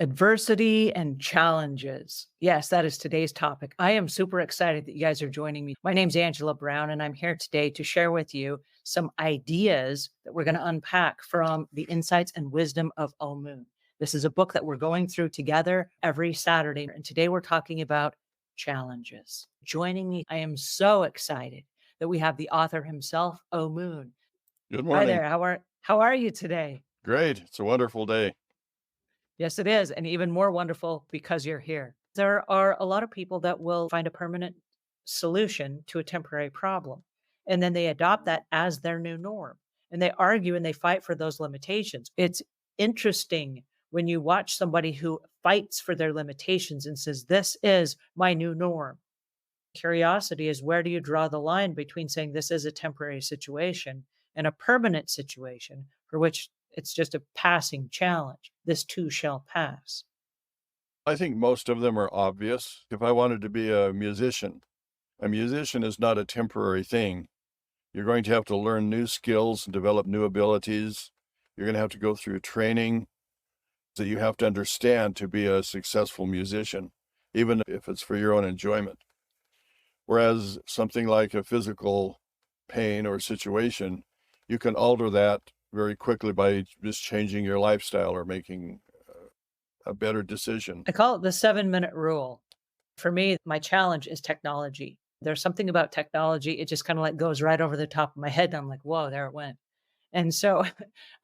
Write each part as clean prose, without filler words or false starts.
Adversity and challenges. Yes, that is today's topic. I am super excited that you guys are joining me. My name's Angela Brown, and I'm here today to share with you some ideas that we're going to unpack from the Insights and Wisdom of Omuugn. This is a book that we're going through together every Saturday, and today we're talking about challenges. Joining me, I am so excited that we have the author himself, Omuugn. Good Hi morning. there. How are you today? Great. It's a wonderful day. Yes, it is. And even more wonderful because you're here. There are a lot of people that will find a permanent solution to a temporary problem. And then they adopt that as their new norm. And they argue and they fight for those limitations. It's interesting when you watch somebody who fights for their limitations and says, "This is my new norm." Curiosity is, where do you draw the line between saying this is a temporary situation and a permanent situation for which it's just a passing challenge? This too shall pass. I think most of them are obvious. If I wanted to be a musician is not a temporary thing. You're going to have to learn new skills and develop new abilities. You're going to have to go through training that you have to understand to be a successful musician, even if it's for your own enjoyment. Whereas something like a physical pain or situation, you can alter that very quickly by just changing your lifestyle or making a better decision. I call it the 7-minute rule. For me, my challenge is technology. There's something about technology, it just kind of like goes right over the top of my head. And I'm like, whoa, there it went. And so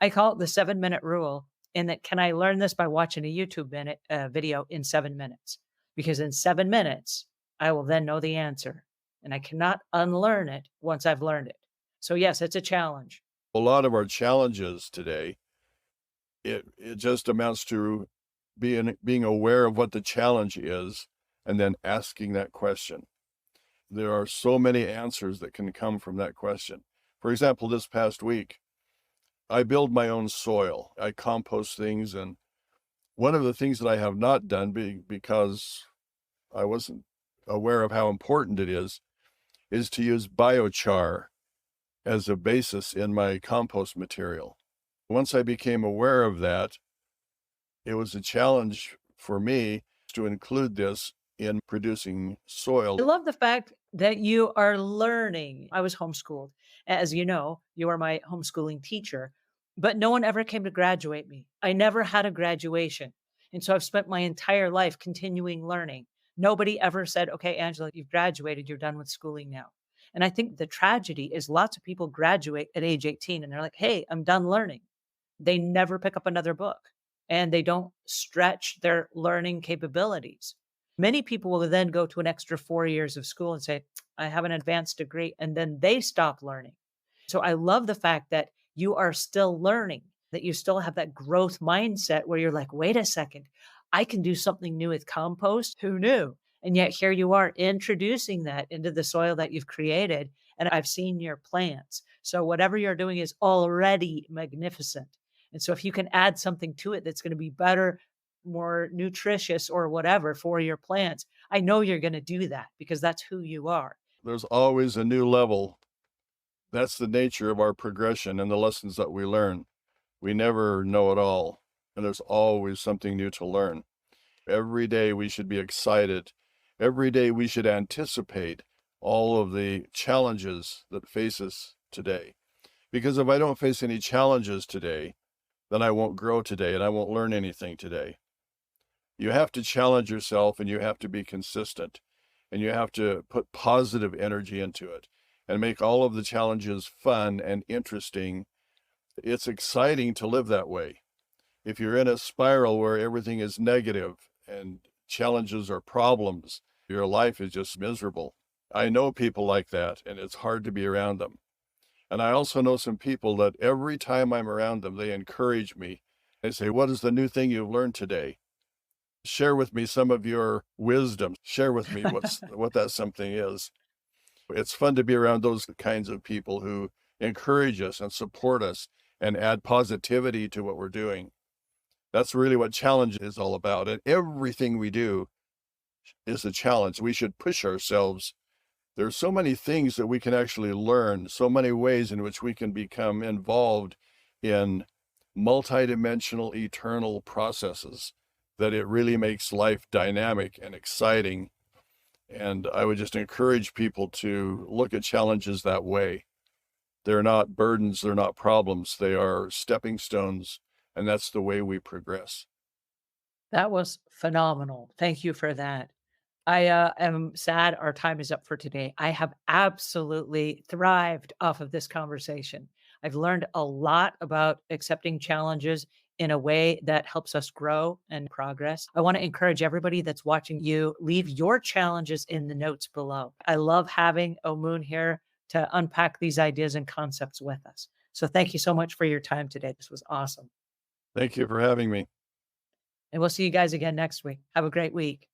I call it the 7-minute rule. And that, can I learn this by watching a video in 7 minutes? Because in 7 minutes, I will then know the answer. And I cannot unlearn it once I've learned it. So yes, it's a challenge. A lot of our challenges today, it just amounts to being aware of what the challenge is and then asking that question. There are so many answers that can come from that question. For example, this past week, I build my own soil. I compost things, and one of the things that I have not done because I wasn't aware of how important it is to use biochar as a basis in my compost material. Once I became aware of that, it was a challenge for me to include this in producing I soil. love the fact that you are learning. I was homeschooled. As you know, you are my homeschooling teacher, but no one ever came to graduate me. I never had a graduation. And so I've spent my entire life continuing learning. Nobody ever said, "Okay, Angela, you've graduated, you're done with schooling now." And I think the tragedy is lots of people graduate at age 18 and they're like, "Hey, I'm done learning." They never pick up another book and they don't stretch their learning capabilities. Many people will then go to an extra 4 years of school and say, "I have an advanced degree," and then they stop learning. So I love the fact that you are still learning, that you still have that growth mindset where you're like, wait a second, I can do something new with compost. Who knew? And yet here you are introducing that into the soil that you've created. And I've seen your plants. So whatever you're doing is already magnificent. And so if you can add something to it that's going to be better, more nutritious or whatever for your plants, I know you're going to do that because that's who you are. There's always a new level. That's the nature of our progression and the lessons that we learn. We never know it all, and there's always something new to learn. Every day we should be excited. Every day we should anticipate all of the challenges that face us today. Because if I don't face any challenges today, then I won't grow today and I won't learn anything today. You have to challenge yourself and you have to be consistent and you have to put positive energy into it and make all of the challenges fun and interesting. It's exciting to live that way. If you're in a spiral where everything is negative and challenges are problems, your life is just miserable. I know people like that, and it's hard to be around them. And I also know some people that every time I'm around them, they encourage me. They say, "What is the new thing you've learned today? Share with me some of your wisdom. Share with me what that something is." It's fun to be around those kinds of people who encourage us and support us and add positivity to what we're doing. That's really what challenge is all about. And everything we do is a challenge. We should push ourselves. There's so many things that we can actually learn, so many ways in which we can become involved in multidimensional, eternal processes that it really makes life dynamic and exciting. And I would just encourage people to look at challenges that way. They're not burdens, they're not problems, they are stepping stones, and that's the way we progress. That was phenomenal. Thank you for that. I am sad our time is up for today. I have absolutely thrived off of this conversation. I've learned a lot about accepting challenges in a way that helps us grow and progress. I want to encourage everybody that's watching you leave your challenges in the notes below. I love having Omuugn here to unpack these ideas and concepts with us. So thank you so much for your time today. This was awesome. Thank you for having me. And we'll see you guys again next week. Have a great week.